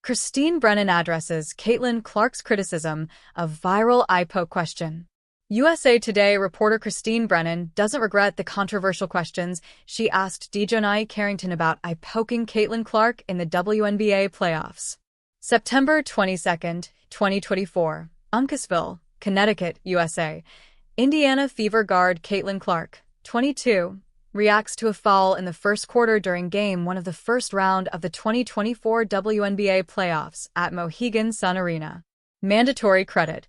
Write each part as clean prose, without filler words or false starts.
Christine Brennan addresses Caitlin Clark's criticism of viral eye poke question. USA Today reporter Christine Brennan doesn't regret the controversial questions she asked Dejonae Carrington about eye-poking Caitlin Clark in the WNBA playoffs. September 22, 2024, Uncasville, Connecticut, USA. Indiana Fever guard Caitlin Clark, 22, reacts to a foul in the first quarter during Game 1 of the first round of the 2024 WNBA playoffs at Mohegan Sun Arena. Mandatory credit.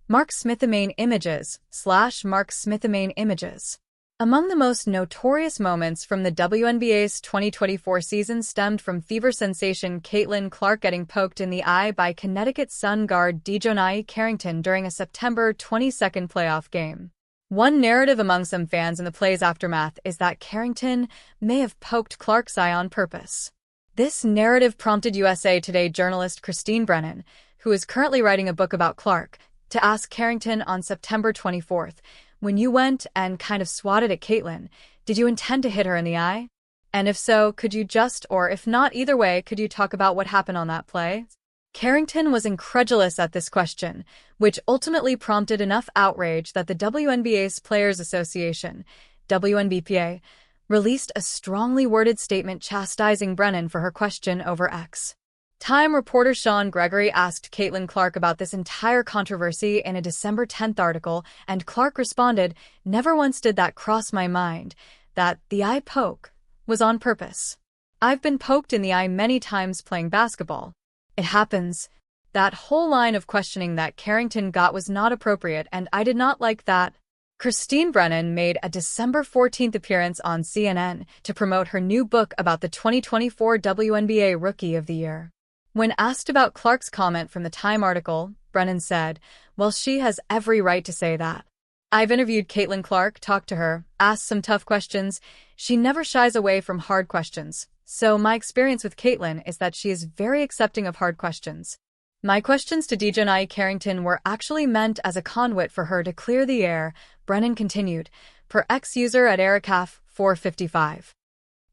Mark Smithamain Images / Mark Smithamain Images. Among the most notorious moments from the WNBA's 2024 season stemmed from Fever sensation Caitlin Clark getting poked in the eye by Connecticut Sun guard Dejonae Carrington during a September 22 playoff game. One narrative among some fans in the play's aftermath is that Carrington may have poked Clark's eye on purpose. This narrative prompted USA Today journalist Christine Brennan, who is currently writing a book about Clark, to ask Carrington on September 24th, when you went and kind of swatted at Caitlin, did you intend to hit her in the eye? And if so, could you just, or if not either way, could you talk about what happened on that play? Carrington was incredulous at this question, which ultimately prompted enough outrage that the WNBA's Players Association, WNBPA, released a strongly worded statement chastising Brennan for her question over X. Time reporter Sean Gregory asked Caitlin Clark about this entire controversy in a December 10th article, and Clark responded, "Never once did that cross my mind, that the eye poke was on purpose. I've been poked in the eye many times playing basketball. It happens." That whole line of questioning that Carrington got was not appropriate, and I did not like that. Christine Brennan made a December 14th appearance on CNN to promote her new book about the 2024 WNBA Rookie of the Year. When asked about Clark's comment from the Time article, Brennan said, "Well, she has every right to say that. I've interviewed Caitlin Clark, talked to her, asked some tough questions. She never shies away from hard questions. So my experience with Caitlin is that she is very accepting of hard questions. My questions to Dejonae Carrington were actually meant as a conduit for her to clear the air," Brennan continued, per ex-user at Ericaf455.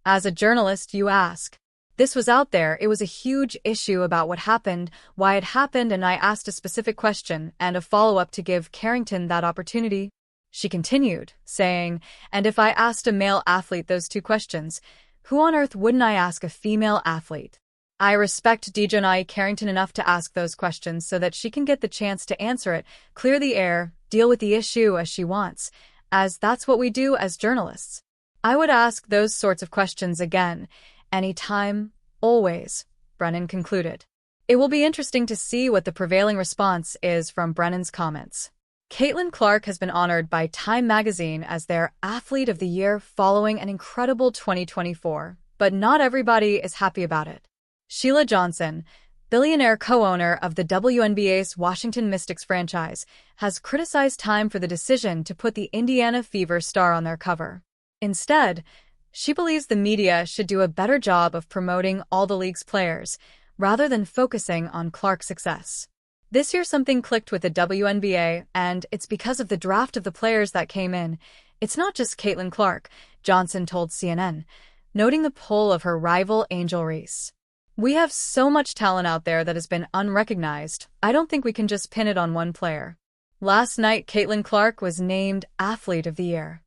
As a journalist, you ask. This was out there, it was a huge issue about what happened, why it happened, and I asked a specific question and a follow-up to give Carrington that opportunity. She continued, saying, "And if I asked a male athlete those two questions, who on earth wouldn't I ask a female athlete? I respect Dejonae Carrington enough to ask those questions so that she can get the chance to answer it, clear the air, deal with the issue as she wants, as that's what we do as journalists. I would ask those sorts of questions again, anytime, always," Brennan concluded. It will be interesting to see what the prevailing response is from Brennan's comments. Caitlin Clark has been honored by Time magazine as their Athlete of the Year following an incredible 2024, but not everybody is happy about it. Sheila Johnson, billionaire co-owner of the WNBA's Washington Mystics franchise, has criticized Time for the decision to put the Indiana Fever star on their cover. Instead, she believes the media should do a better job of promoting all the league's players, rather than focusing on Clark's success. This year something clicked with the WNBA, and it's because of the draft of the players that came in. It's not just Caitlin Clark, Johnson told CNN, noting the pull of her rival Angel Reese. "We have so much talent out there that has been unrecognized. I don't think we can just pin it on one player." Last night, Caitlin Clark was named Athlete of the Year.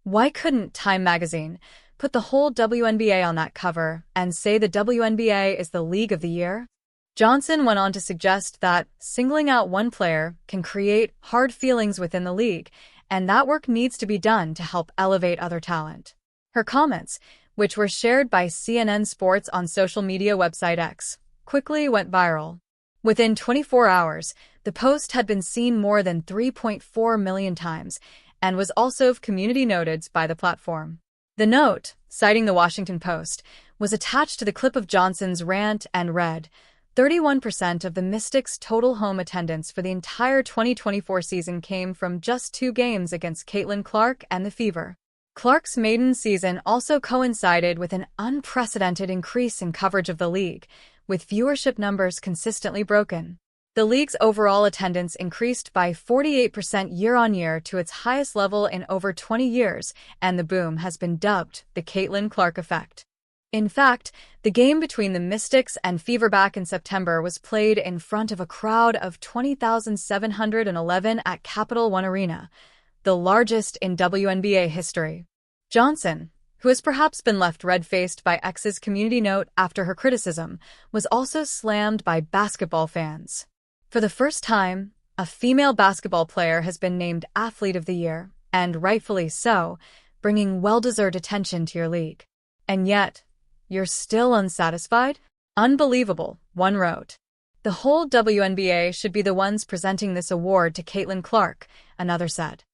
Why couldn't Time magazine put the whole WNBA on that cover and say the WNBA is the League of the Year? Johnson went on to suggest that singling out one player can create hard feelings within the league, and that work needs to be done to help elevate other talent. Her comments, which were shared by CNN Sports on social media website X, quickly went viral. Within 24 hours, the post had been seen more than 3.4 million times and was also community noted by the platform. The note, citing the Washington Post, was attached to the clip of Johnson's rant and read, 31% of the Mystics' total home attendance for the entire 2024 season came from just 2 games against Caitlin Clark and the Fever. Clark's maiden season also coincided with an unprecedented increase in coverage of the league, with viewership numbers consistently broken. The league's overall attendance increased by 48% year-on-year to its highest level in over 20 years, and the boom has been dubbed the Caitlin Clark effect. In fact, the game between the Mystics and Feverback in September was played in front of a crowd of 20,711 at Capital One Arena, the largest in WNBA history. Johnson, who has perhaps been left red-faced by X's community note after her criticism, was also slammed by basketball fans. For the first time, a female basketball player has been named Athlete of the Year, and rightfully so, bringing well-deserved attention to your league. And yet, you're still unsatisfied? Unbelievable, one wrote. The whole WNBA should be the ones presenting this award to Caitlin Clark, another said.